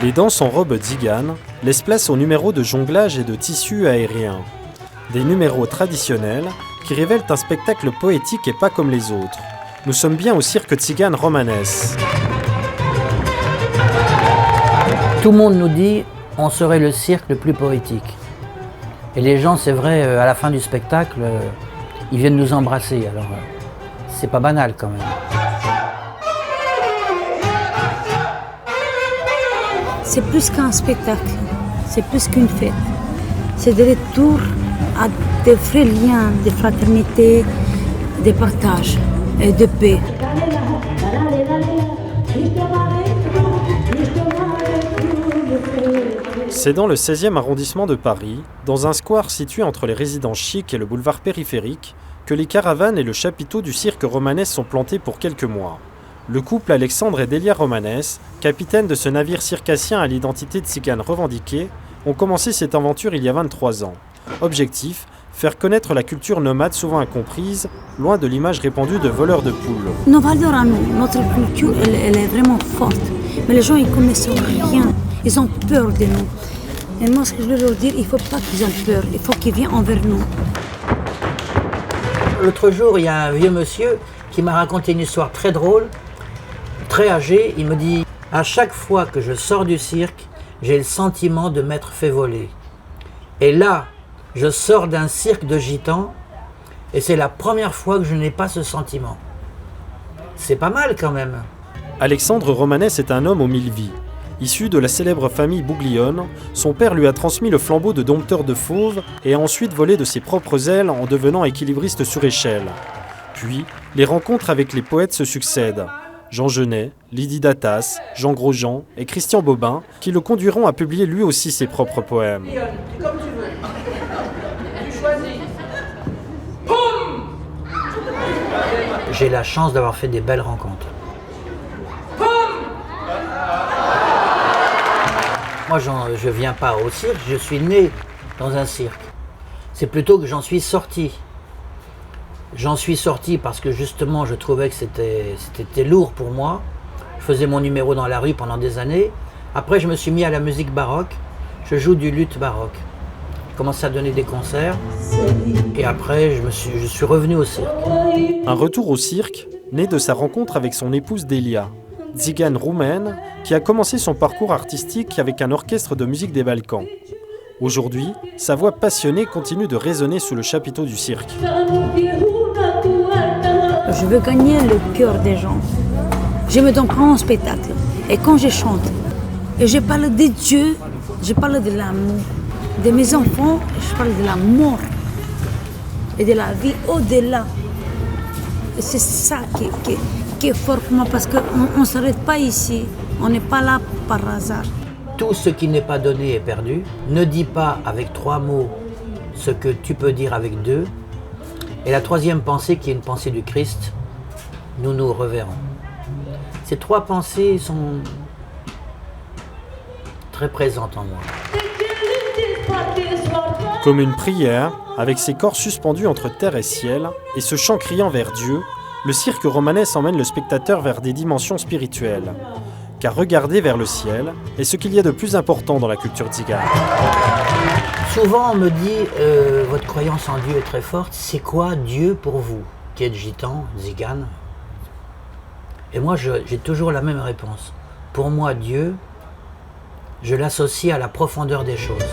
Les danses en robe tzigane laissent place aux numéros de jonglage et de tissus aériens. Des numéros traditionnels qui révèlent un spectacle poétique et pas comme les autres. Nous sommes bien au cirque tzigane Romanes. Tout le monde nous dit on serait le cirque le plus poétique. Et les gens, c'est vrai, à la fin du spectacle, ils viennent nous embrasser. Alors, c'est pas banal quand même. C'est plus qu'un spectacle, c'est plus qu'une fête. C'est de retour à des vrais liens de fraternité, de partage et de paix. C'est dans le 16e arrondissement de Paris, dans un square situé entre les résidences chics et le boulevard périphérique, que les caravanes et le chapiteau du cirque Romanes sont plantés pour quelques mois. Le couple Alexandre et Delia Romanes, capitaines de ce navire circassien à l'identité tzigane revendiquée, ont commencé cette aventure il y a 23 ans. Objectif, faire connaître la culture nomade souvent incomprise, loin de l'image répandue de voleurs de poules. Nos valeurs à nous, notre culture, elle est vraiment forte. Mais les gens, ils ne connaissent rien. Ils ont peur de nous. Et moi, ce que je veux leur dire, il ne faut pas qu'ils aient peur. Il faut qu'ils viennent envers nous. L'autre jour, il y a un vieux monsieur qui m'a raconté une histoire très drôle, très âgé. Il me dit « À chaque fois que je sors du cirque, j'ai le sentiment de m'être fait voler. Et là, je sors d'un cirque de gitans et c'est la première fois que je n'ai pas ce sentiment. » C'est pas mal quand même. Alexandre Romanes est un homme aux 1000 vies. Issu de la célèbre famille Bouglione, son père lui a transmis le flambeau de dompteur de fauves et a ensuite volé de ses propres ailes en devenant équilibriste sur échelle. Puis, les rencontres avec les poètes se succèdent. Jean Genet, Lydie Datas, Jean Grosjean et Christian Bobin, qui le conduiront à publier lui aussi ses propres poèmes. Comme tu veux. Tu choisis. Poum! J'ai la chance d'avoir fait des belles rencontres. Moi, je ne viens pas au cirque, je suis né dans un cirque. C'est plutôt que j'en suis sorti. J'en suis sorti parce que justement, je trouvais que c'était lourd pour moi. Je faisais mon numéro dans la rue pendant des années. Après, je me suis mis à la musique baroque. Je joue du luth baroque. J'ai commencé à donner des concerts. Et après, je suis revenu au cirque. Un retour au cirque, né de sa rencontre avec son épouse Delia, tzigane roumaine, qui a commencé son parcours artistique avec un orchestre de musique des Balkans. Aujourd'hui, sa voix passionnée continue de résonner sous le chapiteau du cirque. Je veux gagner le cœur des gens. Je me donne en spectacle. Et quand je chante, et je parle de Dieu, je parle de l'amour. De mes enfants, je parle de la mort. Et de la vie au-delà. Et c'est ça qui est fort pour moi, parce qu'on ne s'arrête pas ici. On n'est pas là par hasard. Tout ce qui n'est pas donné est perdu. Ne dis pas avec 3 mots ce que tu peux dire avec 2. Et la troisième pensée, qui est une pensée du Christ, nous nous reverrons. Ces 3 pensées sont très présentes en moi. Comme une prière, avec ses corps suspendus entre terre et ciel, et ce chant criant vers Dieu, le cirque Romanes emmène le spectateur vers des dimensions spirituelles. Car regarder vers le ciel est ce qu'il y a de plus important dans la culture tzigane. Souvent on me dit votre croyance en Dieu est très forte, c'est quoi Dieu pour vous, qui êtes gitan, tzigane? Et moi j'ai toujours la même réponse. Pour moi Dieu, je l'associe à la profondeur des choses.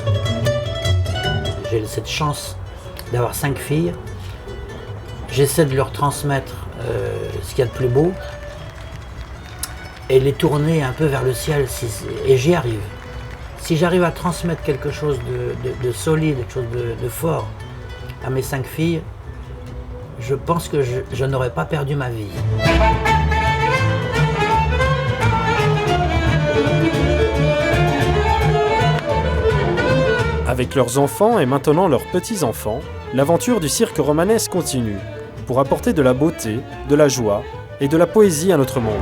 J'ai cette chance d'avoir 5 filles. J'essaie de leur transmettre ce qu'il y a de plus beau et les tourner un peu vers le ciel, et j'y arrive. Si j'arrive à transmettre quelque chose de solide, quelque chose de fort à mes 5 filles, je pense que je n'aurais pas perdu ma vie. Avec leurs enfants et maintenant leurs petits-enfants, l'aventure du cirque Romanes continue, pour apporter de la beauté, de la joie et de la poésie à notre monde.